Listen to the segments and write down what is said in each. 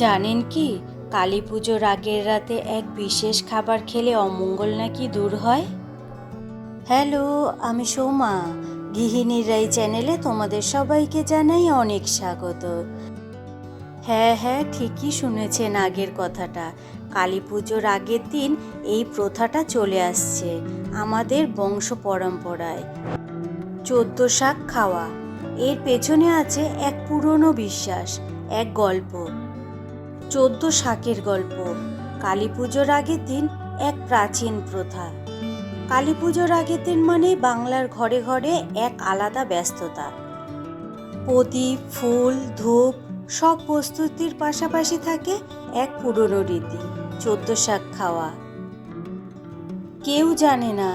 জানেন কি, কালী পুজোর আগের রাতে এক বিশেষ খাবার খেলে অমঙ্গল নাকি দূর হয়। হ্যালো, আমি সোমা। গৃহিণীর এই চ্যানেলে তোমাদের সবাইকে জানাই অনেক স্বাগত। হ্যাঁ হ্যাঁ, ঠিকই শুনেছেন আগের কথাটা। কালী পুজোর আগের দিন এই প্রথাটা চলে আসছে আমাদের বংশ পরম্পরায়। ১৪ শাক খাওয়া, এর পেছনে আছে এক পুরনো বিশ্বাস, এক গল্প। ১৪ শাকের গল্প। কালী পুজোর আগের দিন এক প্রাচীন প্রথা। কালী পুজোর আগের দিন মানে বাংলার ঘরে ঘরে এক আলাদা ব্যস্ততা। প্রদীপ, ফুল, ধূপ সব প্রস্তুতির পাশাপাশি থাকে এক পুরনো রীতি, ১৪ শাক খাওয়া। কেউ জানে না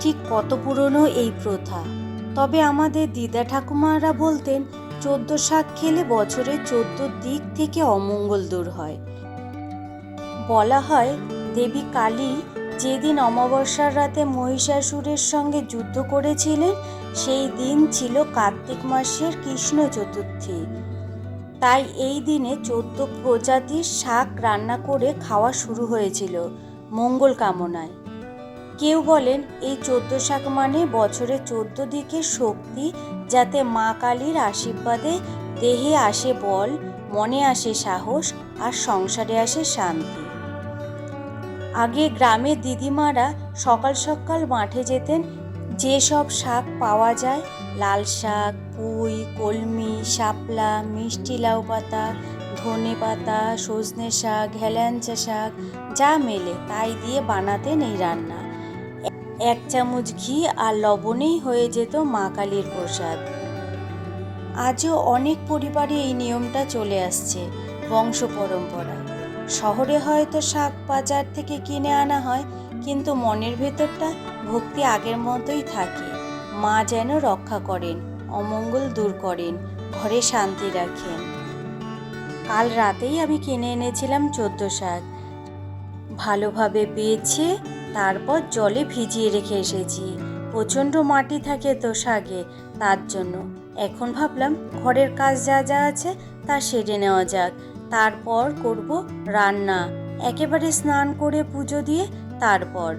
ঠিক কত পুরনো এই প্রথা, তবে আমাদের দিদা ঠাকুমারা বলতেন ১৪ শাক খেলে বছরের ১৪ দিক থেকে অমঙ্গল দূর হয়। বলা হয় দেবী কালী যেদিন অমাবস্যার রাতে মহিষাসুরের সঙ্গে যুদ্ধ করেছিলেন, সেই দিন ছিল কার্তিক মাসের কৃষ্ণ চতুর্থী। তাই এই দিনে ১৪ প্রজাতির শাক রান্না করে খাওয়া শুরু হয়েছিল মঙ্গল কামনায়। কেউ বলেন এই ১৪ শাক মানে বছরের ১৪ দিকের শক্তি, যাতে মা কালীর আশীর্বাদে দেহে আসে বল, মনে আসে সাহস, আর সংসারে আসে শান্তি। আগে গ্রামের দিদিমারা সকাল সকাল মাঠে যেতেন। যেসব শাক পাওয়া যায়, লাল শাক, পুঁই, কলমি, শাপলা, মিষ্টি লাউ পাতা, ধনে পাতা, সজনে শাক, হেলেঞ্চা শাক, যা মেলে তাই দিয়ে বানাতেন এই রান্না। ১ চামচ ঘি আর লবণেই হয়ে যেত মা কালীর প্রসাদ। আজও অনেক পরিবারে এই নিয়মটা চলে আসছে বংশ পরম্পরায়। শহরে হয়তো শাক বাজার থেকে কিনে আনা হয়, কিন্তু মনের ভেতরটা ভক্তি আগের মতোই থাকে। মা যেন রক্ষা করেন, অমঙ্গল দূর করেন, ঘরে শান্তি রাখেন। কাল রাতেই আমি কিনে এনেছিলাম ১৪ শাক। ভালোভাবে বেছে তারপর জলে ভিজিয়ে রেখে এসেছি। প্রচণ্ড মাটি থাকে তো শাকে, তার জন্য এখন ভাবলাম ঘরের কাজ যা যা আছে তা সেরে নেওয়া যাক, তারপর করব রান্না। একেবারে স্নান করে পুজো দিয়ে তারপর।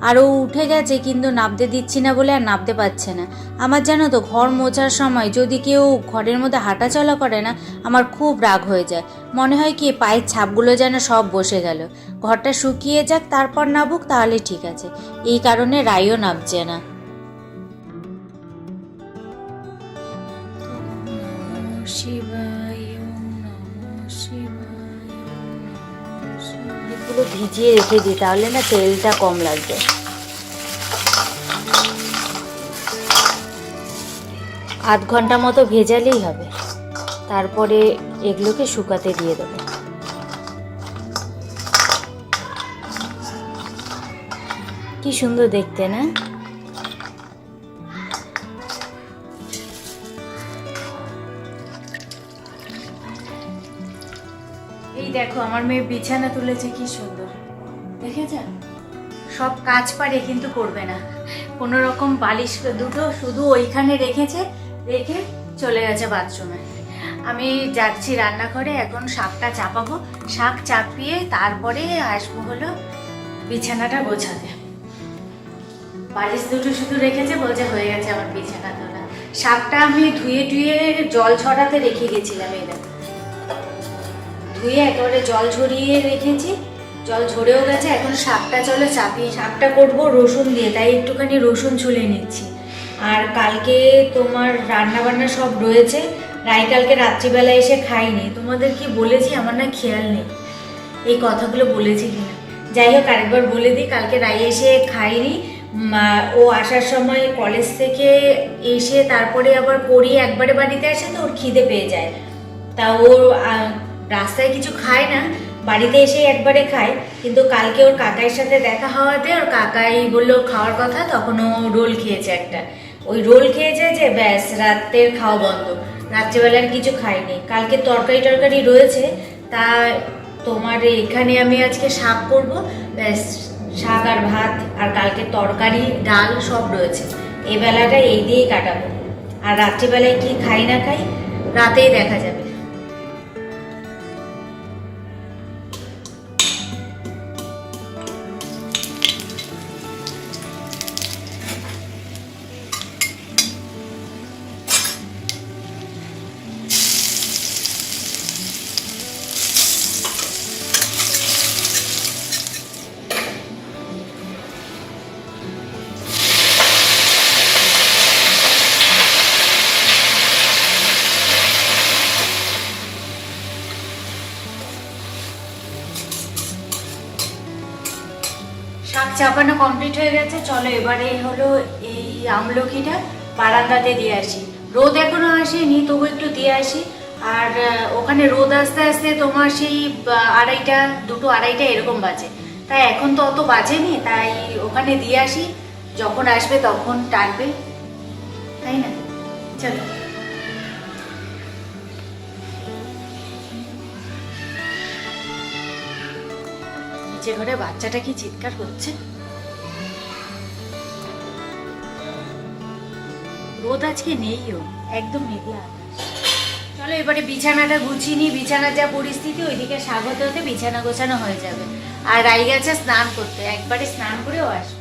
আরও উঠে গেছে, কিন্তু নামতে দিচ্ছি না বলে আর নামতে পারছে না। আমার জানো তো, ঘর মোছার সময় যদি কেউ ঘরের মধ্যে হাঁটাচলা করে না, আমার খুব রাগ হয়ে যায়। মনে হয় কি পায়ের ছাপগুলো যেন সব বসে গেল। ঘরটা শুকিয়ে যাক তারপর নামুক, তাহলে ঠিক আছে। এই কারণে রাইও নামছে না। এগুলো ভিজিয়ে রেখে দিই, তাহলে না তেলটা কম লাগবে। আধ ঘন্টা মতো ভেজালেই হবে, তারপরে এগুলোকে শুকাতে দিয়ে দেবো। কি সুন্দর দেখতে না? এই দেখো আমার মেয়ে বিছানা তুলেছে, কি সুন্দর দেখেছেন? সব কাজ পারে কিন্তু করবে না। কোনো রকম বালিশ দুটো শুধু ওইখানে রেখেছে, রেখে চলে গেছে বাথরুমে। আমি যাচ্ছি রান্নাঘরে, এখন শাকটা চাপাবো। শাক চাপিয়ে তারপরে আসবো হলো বিছানাটা গোছাতে। বালিশ দুটো শুধু রেখেছে, বলছে হয়ে গেছে আমার বিছানা তোলা। শাকটা আমি ধুয়ে টুয়ে জল ছড়াতে রেখে গেছিলাম, এটা ধুয়ে একেবারে জল ঝরিয়ে রেখেছি। জল ঝরেও গেছে, এখন শাকটা চলো চাপিয়ে। শাকটা করবো রসুন দিয়ে, তাই একটুখানি রসুন ছুলে নিচ্ছি। আর কালকে তোমার রান্না বান্না সব রয়েছে। রাই কালকে রাত্রিবেলা এসে খাইনি, তোমাদের কি বলেছি আমার না খেয়াল নেই এই কথাগুলো বলেছি কিনা। যাই হোক আরেকবার বলে দিই, কালকে রাই এসে খাইনি। ও আসার সময় কলেজ থেকে এসে তারপরে আবার পড়িয়ে একবারে বাড়িতে আসে, তো ওর খিদে পেয়ে যায়। তা ও রাস্তায় কিছু খায় না, বাড়িতে এসে একবারে খায়। কিন্তু কালকে ওর কাকাইয়ের সাথে দেখা হওয়াতে ওর কাকাই বললো খাওয়ার কথা, তখন ও রোল খেয়েছে একটা। ওই রোল খেয়েছে যে ব্যাস রাতের খাওয়া বন্ধ। রাত্রেবেলার কিছু খাইনি, কালকে তরকারি রয়েছে। তা তোমার এখানে আমি আজকে শাক করবো, ব্যাস শাক আর ভাত, আর কালকে তরকারি ডাল সব রয়েছে। এই বেলাটা এই দিয়েই কাটাবো, আর রাত্রিবেলায় কি খাই না খাই রাতেই দেখা যাবে। শাক চাপানো কমপ্লিট হয়ে গেছে। চলো এবারে হলো এই আমলকিটা বারান্দাতে দিয়ে আসি। রোদ এখনো আসেনি, তবু একটু দিয়ে আসি। আর ওখানে রোদ আস্তে আস্তে তোমার সেই 2:30 2 2:30 এরকম বাজে। তাই এখন তো অত বাজেনি, তাই ওখানে দিয়ে আসি, যখন আসবে তখন টানবে, তাই না? চলো। নিচে ঘরে বাচ্চাটা কি চিৎকার করছে। রোদ আজকে নেইও, একদম মেঘলা আকাশ। চলো এবারে বিছানাটা গুছিয়ে নিই। বিছানার যা পরিস্থিতি, ওইদিকে শাক হতে হতে বিছানা গোছানো হয়ে যাবে। আর রাই গেছে স্নান করতে, একবারে স্নান করেও আসবে।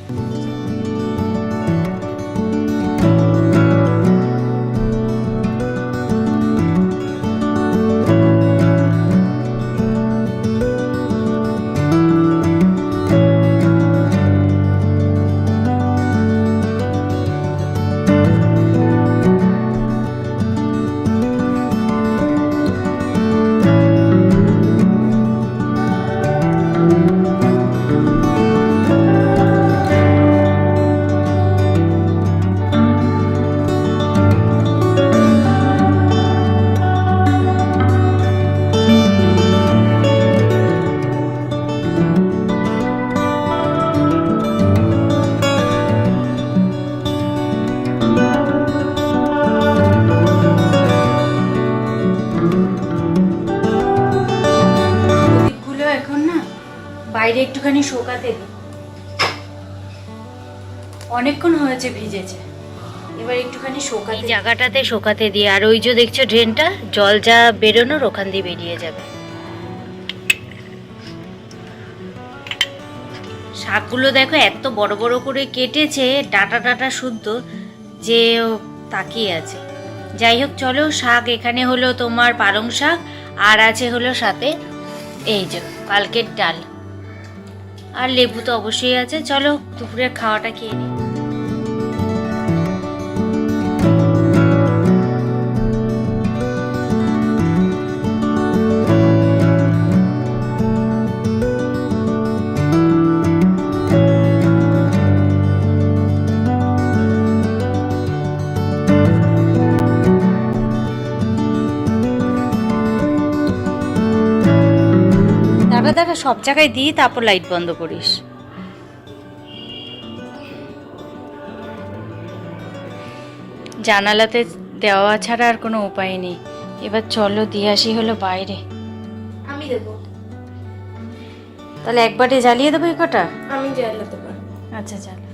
বাইরে একটুখানি শোকাতে দিই, অনেকক্ষণ হয়েছে ভিজেছে। এবার একটুখানি শোকাতে, জায়গাটাতে শোকাতে দিই। আর ওই যে দেখছো ড্রেনটা, জল যা বেরোনোর ওখান দিয়ে বেরিয়ে যাবে। শাকগুলো দেখো এত বড় বড় করে কেটেছে, ডাটা ডাটা শুদ্ধ, যে তাকিয়ে আছে। যাই হোক চলো, শাক এখানে হলো তোমার পালং শাক, আর আছে হলো সাথে এই যে কালকের ডাল, আর লেবু তো অবশ্যই আছে। চলো দুপুরের খাওয়াটা খেয়ে নিই। দাঁড়া, সব জায়গায় দিই, তারপর লাইট বন্ধ করিস। জানালাতে দেওয়া ছাড়া আর কোনো উপায় নেই। এবার চলো দিয়ে আসি হলো বাইরে। আমি দেবো। তাহলে একবারে জ্বালিয়ে দেবো এই কটা? আমি জ্বালাতে পারবো। আচ্ছা চলো।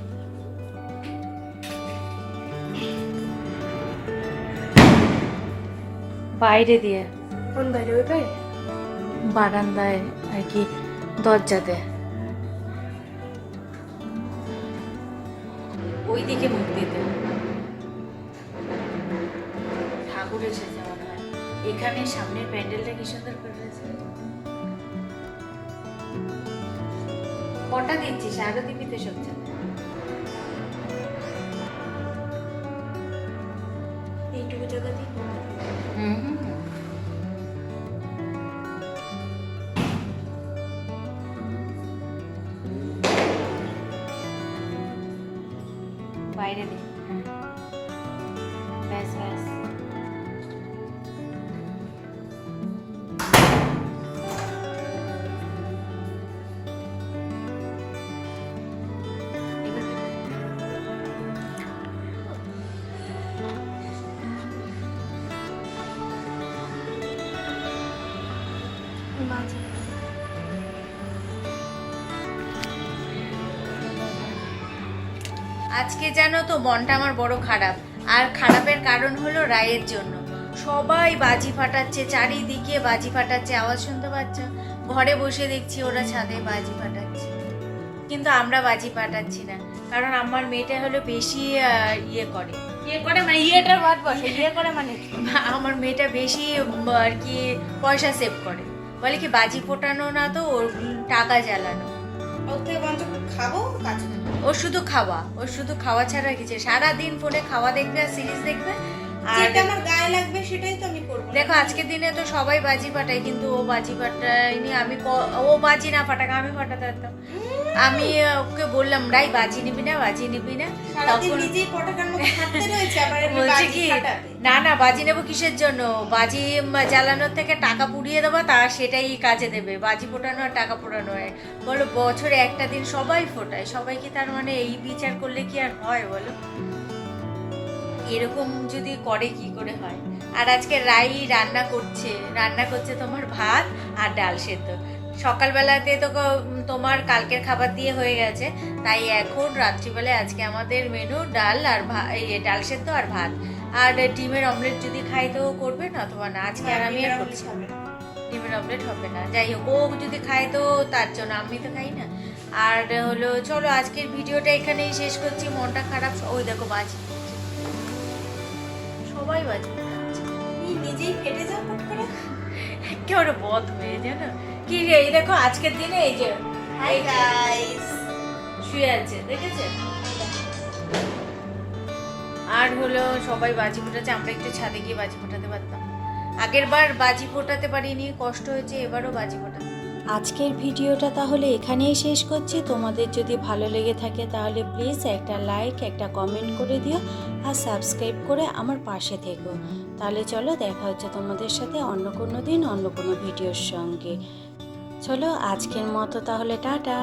বাইরে দিয়ে। কোন বাইরে? ওই বাইরে? বারান্দায় আর কি, দরজাতে। ওই দিকে মুখ দিতে। ঠাকুর এসেছে মনে হয়। এখানে সামনের প্যান্ডেলটা কি সুন্দর করেছে। কটা দিচ্ছিস? আরো দিবি তো সব জায়গায়। এইটুকু জায়গা দিই। বাইরে দে। ব্যাস ব্যাস। আজকে জানো তো মনটা আমার বড় খারাপ, আর খারাপের কারণ হলো রায়ের জন্য। সবাই বাজি ফাটাচ্ছে, চারিদিকে বাজি ফাটাচ্ছে, আওয়াজ শুনতে পাচ্ছ? ঘরে বসে দেখছি ওরা ছাদে বাজি ফাটাচ্ছে, কিন্তু আমরা বাজি ফাটাচ্ছি না, কারণ আমার মেয়েটা হলো বেশি ইয়ে করে মানে ইয়েটার বাদ বসে ইয়ে করে মানে কি? আমার মেয়েটা বেশি আর কি পয়সা সেভ করে, বলে কি বাজি ফোটানো না তো ওর টাকা জ্বালানো। ওর থেকে বঞ্চ খাবো কাজ করবো। ওর শুধু খাওয়া ছাড়া কিছু, সারাদিন ফোনে খাওয়া দেখবে আর সিরিজ দেখবে। আর যেটা আমার গায়ে লাগবে সেটাই তো আমি করবো। দেখো আজকের দিনে তো সবাই বাজি ফাটায়, কিন্তু ও বাজি ফাটায়নি। ও বাজি না ফাটাক, আমি ফাটাতে পারতাম। আমি ওকে বললাম রাই বাজি নিবি না, বাজি নিবি না, সারাদিন তখন নিজেই পটাকার মতো থাকতে রয়েছে, আবার এমনি বলছে বাজি কি ফাটাবে। না বাজি নেবো কিসের জন্য, বাজি জ্বালানোর থেকে টাকা পুড়িয়ে দেবো, তা সেটাই কাজে দেবে। বাজি ফোটানো আর টাকা ফোটানো হয়, বলো বছরে একটা দিন সবাই ফোটায়, সবাই কি তার মানে এই বিচার করলে কি আর হয় বলো? এরকম যদি করে কি করে হয়? আর আজকে রাই রান্না করছে তোমার ভাত আর ডাল সেদ্ধ। সকালবেলাতে তো তোমার কালকের খাবার দিয়ে হয়ে গেছে, তাই এখন রাত্রিবেলায় আজকে আমাদের মেনু ডাল আর ডাল সেদ্ধ আর ভাত, আর ডিমের অমলেট যদি খাই তো করবে, না অথবা না, আজকে আর আমি আর করছি না। ডিমের অমলেট হবে না, যাই হোক ও যদি খায় তো তার জন্য, আমি তো খাই না। আর হলো চলো আজকের ভিডিওটা এখানেই শেষ করছি, মনটা খারাপ। ওই দেখো বাজি, সবাই বাজি ফাটাচ্ছে। নিজেই ফেটে যাও ফট করে। একেবারে বদ হয়ে জানো কি রে, এই দেখো আজকের দিনে এই যে হাই গাইস, শুয়ে আছে দেখেছে। আর হলো সবাই বাজি ফোটাচ্ছে, আমরা একটু ছাদে গিয়ে বাজি ফোটাতে পারতাম। আগের বার বাজি ফোটাতে পারিনি, কষ্ট হয়েছে, এবারও বাজি ফোটাতে। আজকের ভিডিওটা তাহলে এখানেই শেষ করছি। তোমাদের যদি ভালো লেগে থাকে তাহলে প্লিজ একটা লাইক, একটা কমেন্ট করে দিও, আর সাবস্ক্রাইব করে আমার পাশে থেকো। তাহলে চলো দেখা হচ্ছে তোমাদের সাথে অন্য কোনো দিন অন্য কোনো ভিডিওর সঙ্গে। চলো আজকের মতো তাহলে টাটা।